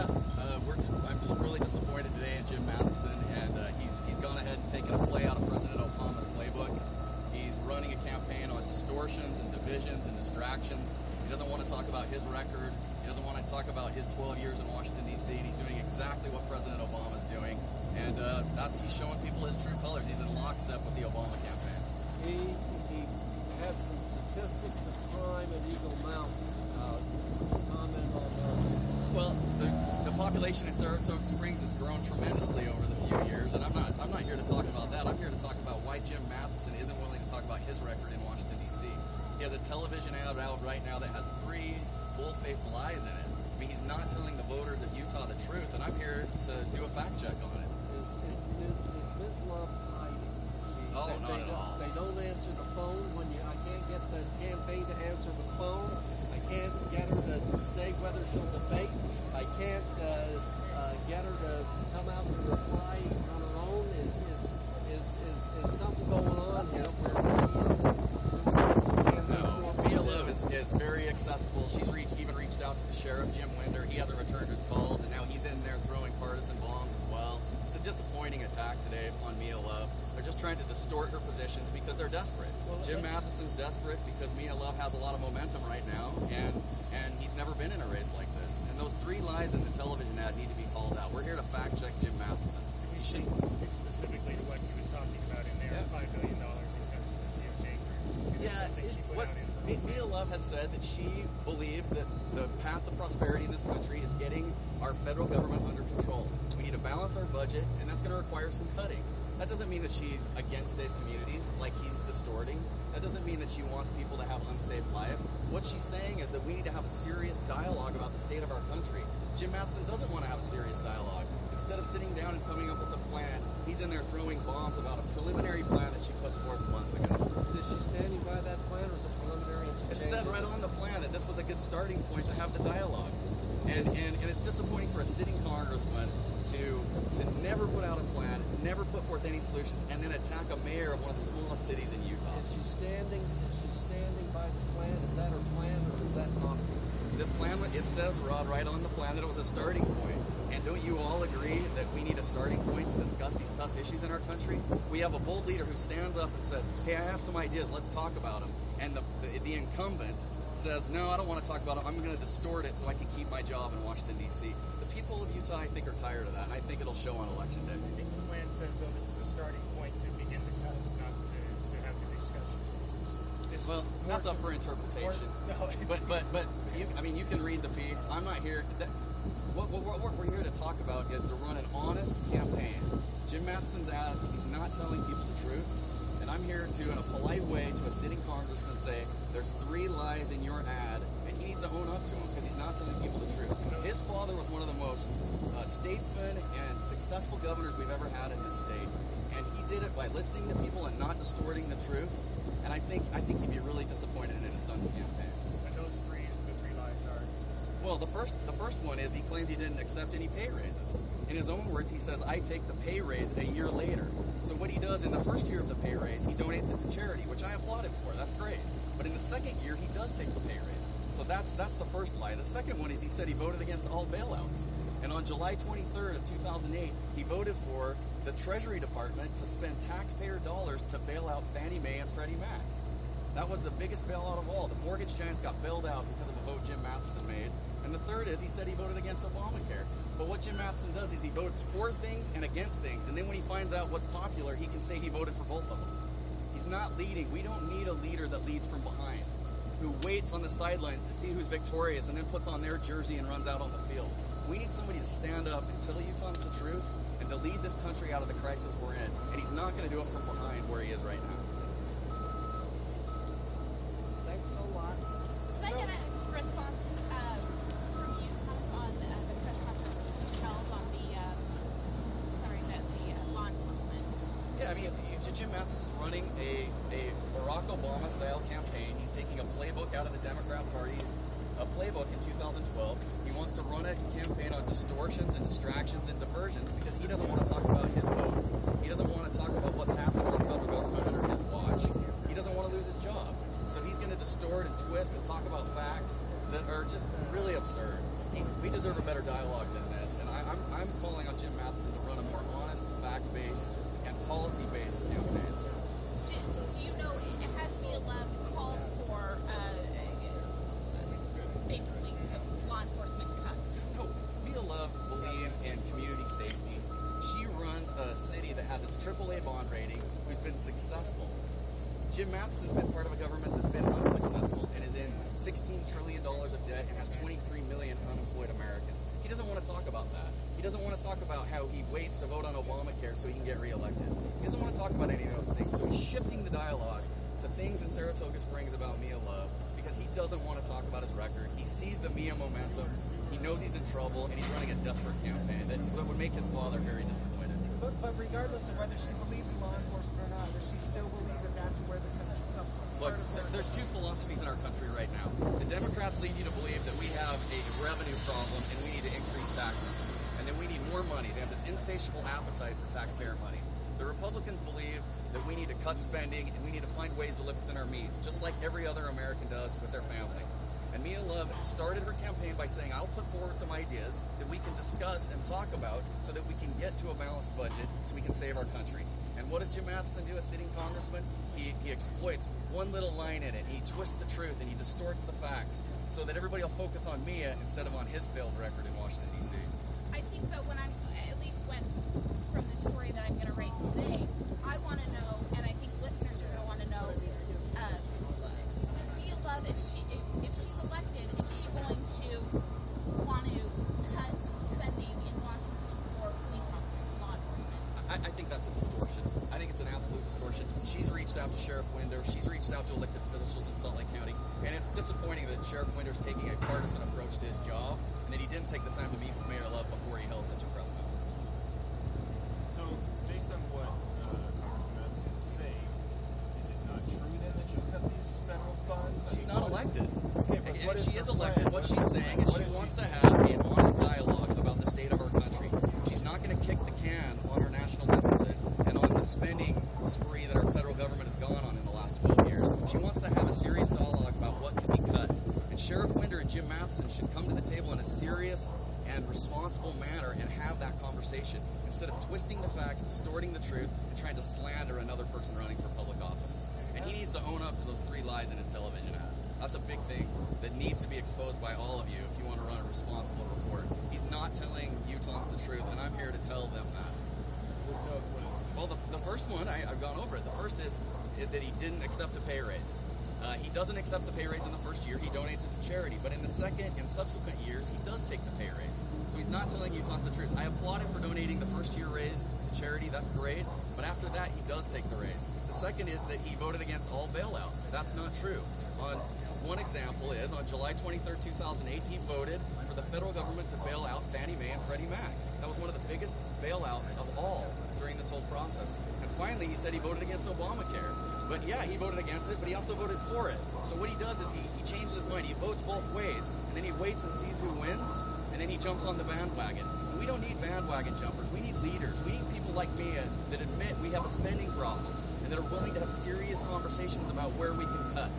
Yeah, I'm just really disappointed today in Jim Matheson, and he's gone ahead and taken a play out of President Obama's playbook. He's running a campaign on distortions and divisions and distractions. He doesn't want to talk about his record. He doesn't want to talk about his 12 years in Washington, D.C., and he's doing exactly what President Obama's doing. And he's showing people his true colors. He's in lockstep with the Obama campaign. He had some statistics of crime at Eagle Mountain. Comment on those. Well, the population in Saratoga Springs has grown tremendously over the few years, and I'm not here to talk about that. I'm here to talk about why Jim Matheson isn't willing to talk about his record in Washington, D.C. He has a television ad out right now that has 3 bold-faced lies in it. I mean, he's not telling the voters of Utah the truth, and I'm here to do a fact check on it. Is Ms. Love hiding? Not at all. They don't answer the phone when I can't get the campaign to answer the phone. I can't get her to say whether she'll debate. I can't get her to come out and reply on her own. Is something going on here where she isn't? No, Mia Love is very accessible. She's even reached out to the sheriff, Jim Winder. He hasn't returned his calls, and now he's in there throwing partisan bombs as well. It's a disappointing attack today on Mia Love. They're just trying to distort her positions because they're desperate. Well, Jim Matheson's desperate because Mia Love has a lot of momentum right now, and he's never been in a race like this. And those 3 lies in the television ad need to be called out. We're here to fact check Jim Matheson. We should speak specifically to what he was talking about in there, $5 billion in cuts to the DOJ grants. Yeah, Mia Love has said that she believes that the path to prosperity in this country is getting our federal government under control. We need to balance our budget, and that's going to require some cutting. That doesn't mean that she's against safe communities like he's distorting. That doesn't mean that she wants people to have unsafe lives. What she's saying is that we need to have a serious dialogue about the state of our country. Jim Matheson doesn't want to have a serious dialogue. Instead of sitting down and coming up with a plan, he's in there throwing bombs about a preliminary plan that she put forth months ago. Is she standing by that plan, or is it preliminary? It said right on the plan that this was a good starting point to have the dialogue. And it's disappointing for a sitting congressman to never put out a plan, never put forth any solutions, and then attack a mayor of one of the smallest cities in Utah. Is she standing by the plan? Is that her plan, or is that not? The plan, it says, Rod, right on the plan that it was a starting point. And don't you all agree that we need a starting point to discuss these tough issues in our country? We have a bold leader who stands up and says, hey, I have some ideas, let's talk about them. And the incumbent says, no, I don't want to talk about it, I'm going to distort it so I can keep my job in Washington, D.C. The people of Utah, I think, are tired of that, and I think it'll show on Election Day. I think the plan says, though, this is a starting point to begin the cuts, not to have the discussion. Well, that's up for interpretation. But you can read the piece. I'm not here. What we're here to talk about is to run an honest campaign. Jim Matheson's ads, he's not telling people the truth. And I'm here to, in a polite way, to a sitting congressman say, there's 3 lies in your ad, and he needs to own up to them because he's not telling people the truth. His father was one of the most statesmen and successful governors we've ever had in this state. And he did it by listening to people and not distorting the truth. And I think he'd be really disappointed in his son's campaign. And those the 3 lies are? Well, the first one is he claimed he didn't accept any pay raises. In his own words, he says, I take the pay raise a year later. So what he does in the first year of the pay raise, he donates it to charity, which I applaud him for. That's great. But in the second year, he does take the pay raise. So that's the first lie. The second one is he said he voted against all bailouts. And on July 23rd of 2008, he voted for the Treasury Department to spend taxpayer dollars to bail out Fannie Mae and Freddie Mac. That was the biggest bailout of all. The mortgage giants got bailed out because of a vote Jim Matheson made. And the third is he said he voted against Obamacare. But what Jim Matheson does is he votes for things and against things. And then when he finds out what's popular, he can say he voted for both of them. He's not leading. We don't need a leader that leads from behind, who waits on the sidelines to see who's victorious and then puts on their jersey and runs out on the field. We need somebody to stand up and tell Utahns the truth and to lead this country out of the crisis we're in. And he's not going to do it from behind where he is right now. Thanks a lot. Can I get a response from you, Thomas, on the press conference that was just held on the law enforcement? Yeah, I mean, Jim Matheson's running a Barack Obama-style campaign. He's taking a playbook out of the Democrat Party's playbook in 2012. He wants to run a campaign on distortions and distractions and diversions because he doesn't want to talk about his votes. He doesn't want to talk about what's happening in the federal government under his watch. He doesn't want to lose his job. So he's going to distort and twist and talk about facts that are just really absurd. We deserve a better dialogue than this, and I'm calling on Jim Matheson to run a more honest, fact-based, and policy-based campaign. Do you know, has Mia Love called for basically law enforcement cuts? No, Mia Love believes in community safety. She runs a city that has its AAA bond rating, who's been successful. Jim Matheson's been part of a government that's been unsuccessful and is in $16 trillion of debt and has 23 million unemployed Americans. He doesn't want to talk about that. He doesn't want to talk about how he waits to vote on Obamacare so he can get reelected. He doesn't want to talk about any of those things. So he's shifting the dialogue to things in Saratoga Springs about Mia Love because he doesn't want to talk about his record. He sees the Mia momentum. He knows he's in trouble, and he's running a desperate campaign that would make his father very disappointed. But regardless of whether she believes in law enforcement or not, does she still believe that that's where the country comes from? Look, there's two philosophies in our country right now. The Democrats lead you to believe that we have a revenue problem and we need to increase taxes. And then we need more money. They have this insatiable appetite for taxpayer money. The Republicans believe that we need to cut spending and we need to find ways to live within our means, just like every other American does with their family. And Mia Love started her campaign by saying, I'll put forward some ideas that we can discuss and talk about so that we can get to a balanced budget so we can save our country. And what does Jim Matheson do as sitting congressman? He exploits one little line in it. He twists the truth and he distorts the facts so that everybody will focus on Mia instead of on his failed record in Washington, D.C. I think that when from the story that I'm going to write today, I want to know, and I think listeners are going to want to know, does Mia Love, if she's elected, is she going to want to cut spending in Washington for police officers and law enforcement? I think that's a distortion. I think it's an absolute distortion. She's reached out to Sheriff Winder. She's reached out to elected officials in Salt Lake County. And it's disappointing that Sheriff Winder's taking a partisan approach to his job and that he didn't take the time to meet with Mayor Love before he held such a press conference. So, based on what Congressman Matheson is saying, is it not true then that you cut these federal funds? She's not elected. Okay, but And what if she her is elected, plan? what she's saying is she wants to have an honest dialogue about the state of our country. She's not going to kick the can on our national deficit and on the spending spree that our federal government has gone on in the last 12 years. She wants to have a serious dialogue about what can be cut. And Sheriff Winder and Jim Matheson should come to the table in a serious and responsible manner and have that conversation instead of twisting the facts, distorting the truth, and trying to slander another person running for public office. And he needs to own up to those 3 lies in his television ad. That's a big thing that needs to be exposed by all of you if you want to run a responsible report. He's not telling Utahns the truth, and I'm here to tell them that. Tell us what is. Well, the first one, I've gone over it. The first is that he didn't accept a pay raise. He doesn't accept the pay raise in the first year. He donates it to charity. But in the second and subsequent years, he does take the pay raise. So he's not telling Utahns the truth. I applaud him for donating the first year raise to charity. That's great. But after that, he does take the raise. The second is that he voted against all bailouts. That's not true. One example is on July 23rd, 2008, he voted for the federal government to bail out Fannie Mae and Freddie Mac. That was one of the biggest bailouts of all during this whole process. And finally, he said he voted against Obamacare. But yeah, he voted against it, but he also voted for it. So what he does is he changes his mind. He votes both ways, and then he waits and sees who wins, and then he jumps on the bandwagon. And we don't need bandwagon jumpers. We need leaders. We need people like me that admit we have a spending problem and that are willing to have serious conversations about where we can cut.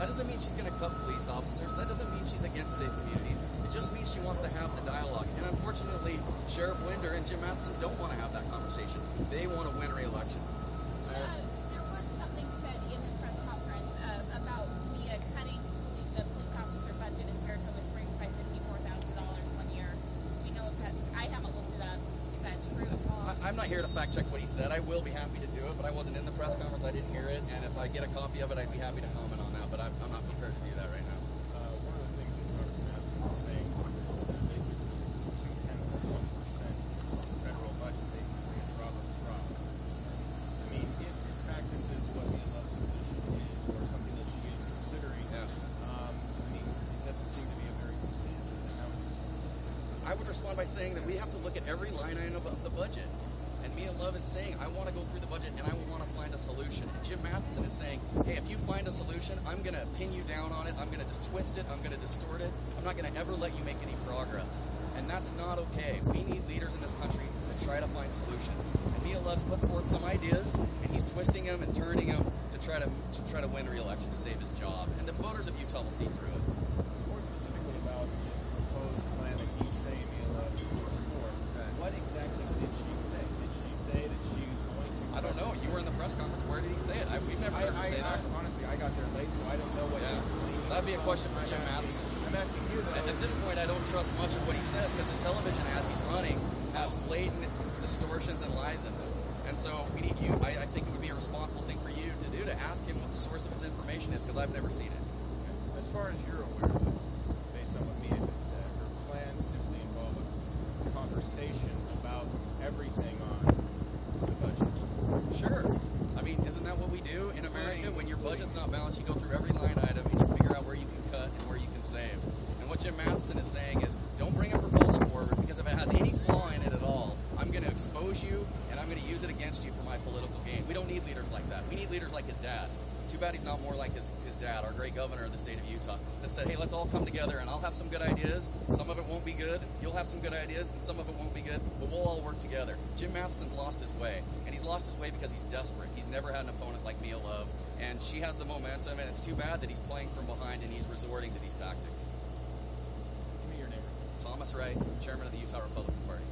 That doesn't mean she's going to cut police officers. That doesn't mean she's against safe communities. It just means she wants to have the dialogue. And unfortunately, Sheriff Winder and Jim Matheson don't want to have that conversation. They want to win re-election. There was something said in the press conference about Mia cutting the police officer budget in Saratoga Springs by $54,000 one year. Do we know if that's? I haven't looked it up. If that's true or false. I'm not here to fact check what he said. I will be happy to do it, but I wasn't in the press conference. I didn't hear it. And if I get a copy of it, I'd be happy to comment on that. But I'm not prepared to do that right now. One of the things that Congressman Matheson is saying is that basically this is 0.2% of the federal budget, basically a drop of the drop. I mean, if in fact this is what the Love's position is, or something that she is considering, Yeah. I mean, it doesn't seem to be a very substantial amount. I would respond by saying that we have to look at every line item of the budget. And Mia Love is saying, I want to go through the budget and I want to find a solution. And Jim Matheson is saying, hey, if you find a solution, I'm going to pin you down on it. I'm going to just twist it. I'm going to distort it. I'm not going to ever let you make any progress. And that's not okay. We need leaders in this country that try to find solutions. And Mia Love's put forth some ideas, and he's twisting them and turning them to try to win re-election to save his job. And the voters of Utah will see through it. More specifically about this proposed plan that question for Jim Matheson. I'm asking you though. At this point, I don't trust much of what he says because the television ads he's running have blatant distortions and lies in them. And so we need you. I think it would be a responsible thing for you to do to ask him what the source of his information is because I've never seen it. As far as you're aware, based on what Mia just said, her plans simply involve a conversation about everything on the budget. Sure. I mean, isn't that what we do in America? When your budget's not balanced, you go through every line item and you figure out where you can cut and where you can save. And what Jim Matheson is saying is, don't bring a proposal forward because if it has any flaw in it at all, I'm going to expose you and I'm going to use it against you for my political gain. We don't need leaders like that. We need leaders like his dad. Too bad he's not more like his dad, our great governor of the state of Utah, that said, hey, let's all come together and I'll have some good ideas. Some of it won't be good. You'll have some good ideas and some of it won't be good, but we'll all work together. Jim Matheson's lost his way, and he's lost his way because he's desperate. He's never had an opponent like Mia Love, and she has the momentum, and it's too bad that he's playing from behind and he's resorting to these tactics. Give me your name. Thomas Wright, chairman of the Utah Republican Party.